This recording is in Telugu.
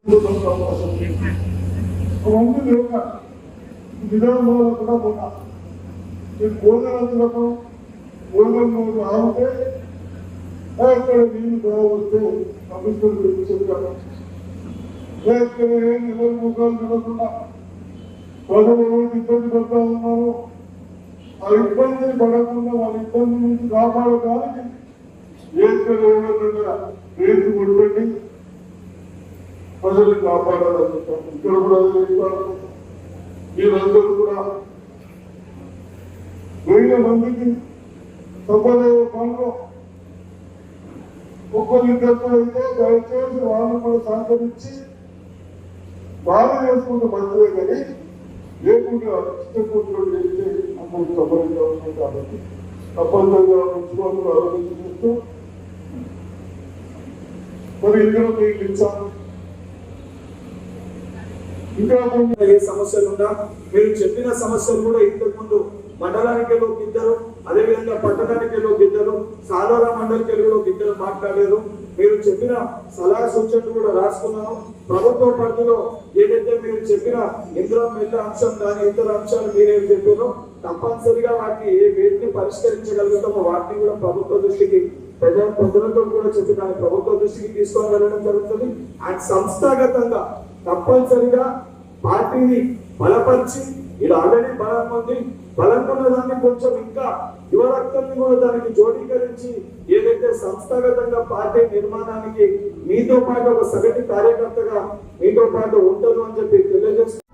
అవన్నీ లేక విధానంలో కూడా పోతా నేను కోదలందులకు కోదలు ఆగితే అక్కడ నీళ్ళు బాగొస్తే కమిషనర్ చెప్పాను ఎవరి ముఖాలు తినకుండా ప్రజలు ఎవరికి ఇబ్బంది పడుతూ ఉన్నారు ఆ ఇబ్బందిని పడకుండా వాళ్ళ ఇబ్బంది నుంచి కాపాడడానికి ఎవరైనా రేపు కొట్టుబెట్టి ప్రజల్ని కాపాడాలనుకుంటాం. ఇక్కడ కూడా మీరందరూ కూడా 1000 మందికి సంపదేవ పనులు ఒక్కరిద్దరితో అయితే దయచేసి వాళ్ళు కూడా సహకరించి వాళ్ళు చేసుకుంటే మంచిదే కానీ లేకుండా ఇష్టపూర్తులు చేస్తే అందరికి సఫలంగా ఉంటుంది. కాబట్టి తప్పనిసరిగా ఉంచుకోవాలి ఆలోచన చేస్తూ మరి ఇందులో మీకు ఇచ్చాను. ఇంకా ఏ సమస్యలు ఉన్నా మీరు చెప్పిన సమస్యలు కూడా ఇంతకు ముందు మండలానికి ఇద్దరు, అదేవిధంగా పట్టణానికి ఇద్దరు, సాధారణ మండలికి ఇద్దరు మాట్లాడారు. మీరు చెప్పిన సలహా సూచనలు కూడా రాసుకున్నాను. ప్రభుత్వ పరిధిలో ఏదైతే మీరు చెప్పిన ఇందులో మిగతా అంశం కానీ ఇతర అంశాలు మీరేం చెప్పారో తప్పనిసరిగా వాటిని ఏ వేటిని పరిష్కరించగలుగుతామో వాటిని కూడా ప్రభుత్వ దృష్టికి ప్రజలతో కూడా చెప్పి దాన్ని ప్రభుత్వ దృష్టికి తీసుకొని వెళ్ళడం జరుగుతుంది. అండ్ సంస్థాగతంగా తప్పనిసరిగా పార్టీని బలపరిచి ఇలా ఆల్రెడీ బలం ఉంది, బలంకున్న దాన్ని కొంచెం ఇంకా యువరక్తాన్ని కూడా దానికి జోడీకరించి ఏదైతే సంస్థాగతంగా పార్టీ నిర్మాణానికి మీతో పాటు ఒక సగటు కార్యకర్తగా మీతో పాటు ఉంటారు అని చెప్పి తెలియజేస్తారు.